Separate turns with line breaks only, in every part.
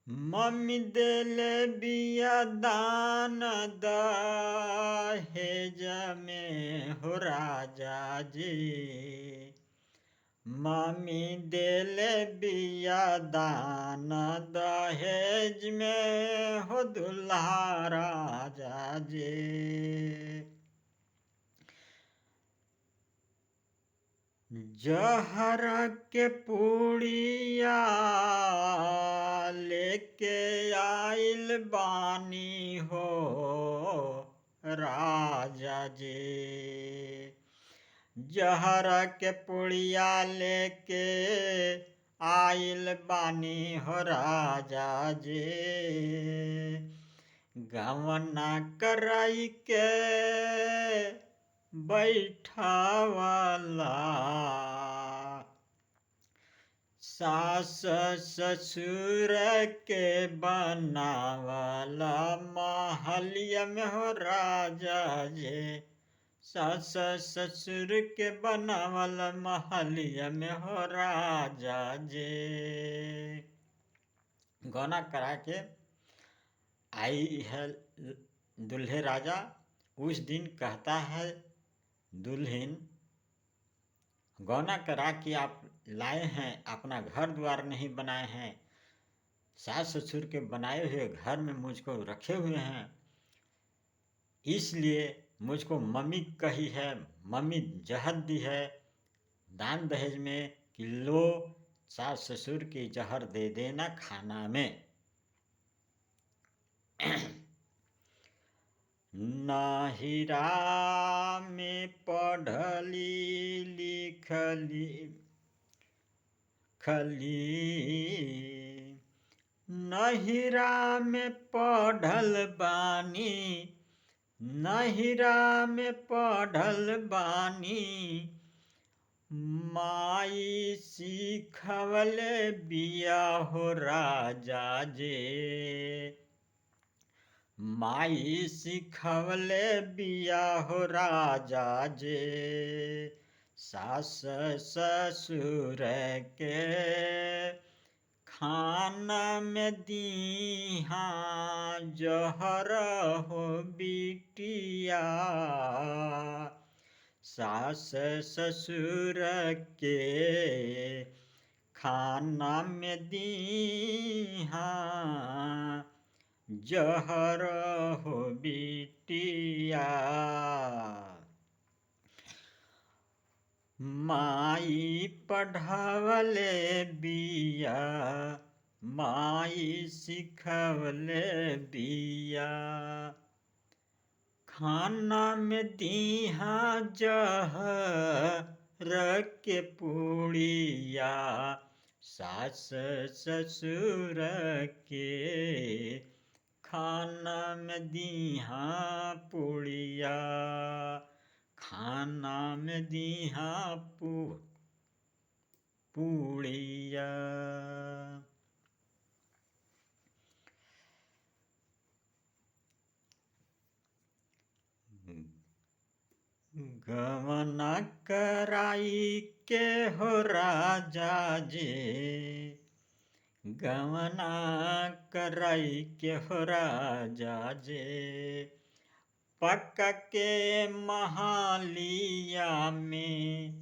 Mummy देले बिया दान दहेज में हो राजा जी। मम्मी देले बिया दान दहेज में हो दुल्हा राजा जी। जहर के पुड़िया लेके आइल बानी हो राजा जी। जहर के पुड़िया लेके आइल बानी हो राजा जी। गवना कराई के बैठावला सास ससुर के बनावला महलिया में हो राजा जी। सास ससुर के बनावला महलिया में हो राजा जी। गौना करा के आई है दुल्हे राजा। उस दिन कहता है दुल्हन, गौना करा के आप लाए हैं, अपना घर द्वार नहीं बनाए हैं, सास ससुर के बनाए हुए घर में मुझको रखे हुए हैं, इसलिए मुझको मम्मी कही है, मम्मी जहर दी है दान दहेज में कि लो सास ससुर की जहर दे देना खाना में। नहिरा में पढ़ली लिखली नहिरा में पढ़ल बानी, नहिरा में पढ़ल बानी, माई सिखवले बिया हो राजा जे। माई सिखवले बिया हो राजा जे। सास ससुर के खाना में दीहा जहर हो बिटिया। सास ससुर के खाना में दीहा जहर हो बिटिया। माई पढ़ावले बिया, माई सिखवले बिया, खाना में दीहा जहर के पुड़िया। सास ससुर के खाना में दीहा पुड़िया, खाना में दीहा पुड़िया। गवना कराई के हो राजा जी, गवना कराई के हो राजा जी। पक के महलिया में,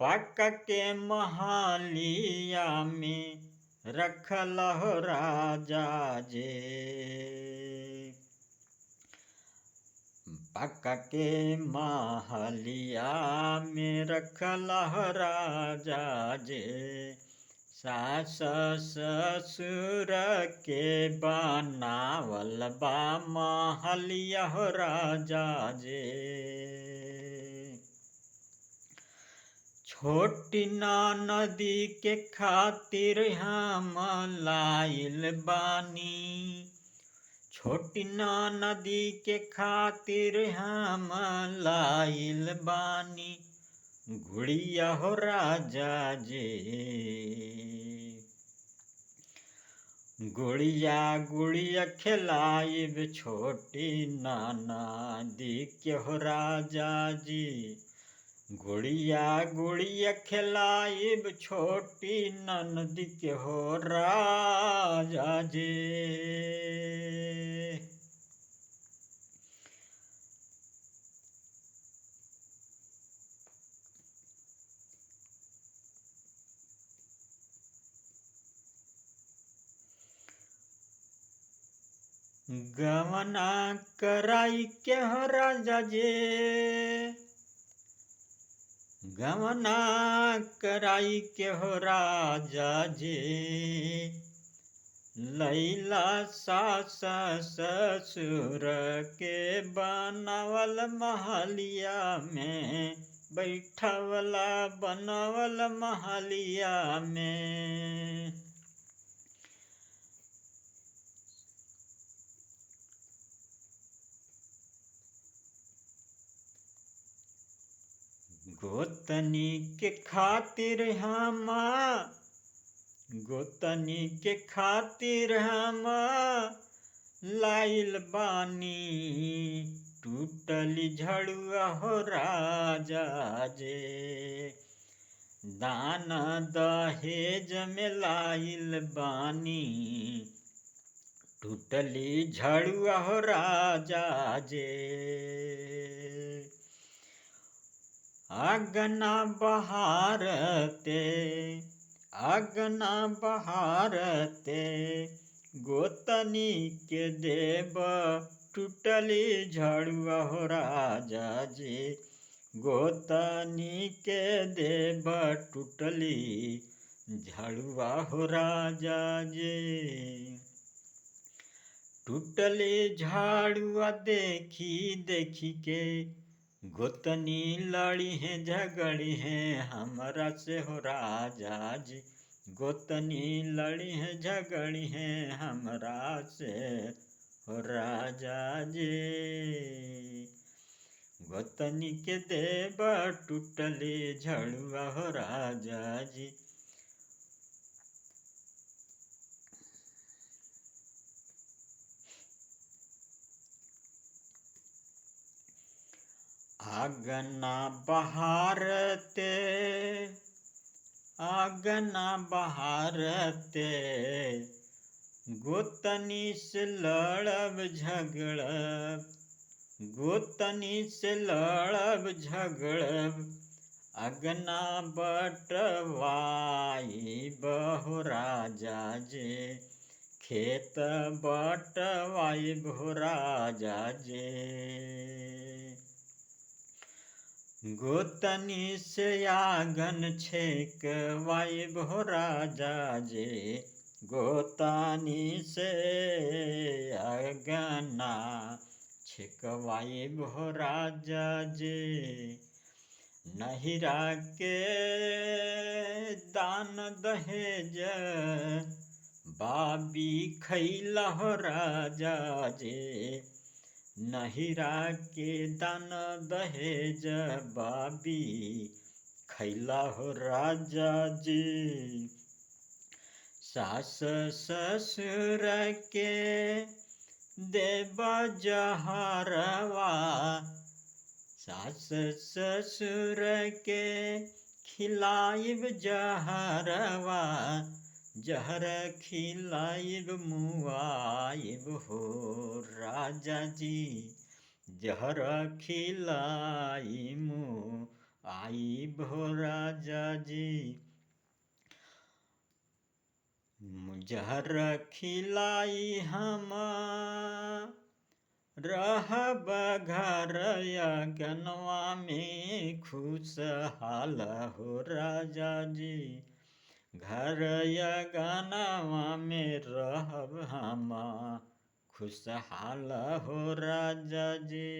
पक के महलिया में रखल हो राजा जी। पक के महलिया में रखल हो राजा जी। सास ससुर के बनावल बा महलिया हो राजा जी। छोटी नदी के खातिर हम लाइल बानी, छोटी नदी के खातिर हम लाइल बानी, गुड़िया हो राजा जी। गुड़िया गुड़िया खिलाइब छोटी नदी के हो राजा जी। गुड़िया गुड़िया खिलाइब छोटी ननदी के हो राजा जी। गवना कराई के हो राजा जी, गवना कराई के हो राजा जी। लैला सास ससुर के बनावल महलिया में, बैठवला बनवल महलिया में। गोतनी के खातिर गोतनी के खातिर हम लाइल बानी, टूटली झड़ुआ हो राजा जे। दान दहेज में लाइल बानी, टूटली झड़ुआ हो राजा जे। अगना बहारते अगना बहारते, गोतनी के देव टूटली झड़ुआ हो राजा जी। गोतनी के देव टूटली झड़ुआ हो राजा जी। टूटली झाड़ुआ देखी देखी के, गोतनी लड़ी है झगड़ी है हमरा से हो राजा जी। गोतनी लड़ी है झगड़ी है हमरा से हो राजा जी। गोतनी के देव टूटले झड़ुआ हो राजा जी। आगना बहारते आगना बहारते, गोतनी से लड़ब झगड़ब, गोतनी से लड़ब झगड़ब। अगना बटवाई बहु राजा जे, खेत बटवाई बहु राजा जे। गोतनी से आंगन छेकवाई बहु राजा जे, गोतनी से आंगना छेकवाई बहु राजा जे। नहिरा के दान दहेज बाबी खैला हो राजा जे। नहिरा के दान दहेज बाबी खैला हो राजा जी। सास ससुर के देव जहरवा, सास ससुर के खिलाइब जहरवा। जहर खिलाइब मुआइब हो राजा जी, जहर खिलाई मुआइब हो राजा जी। जहर खिलाई हम रहब घर अगनवा में, खुशहाल हो राजा जी। घर अगनवा में रहब हम खुशहाल हो राजा जी।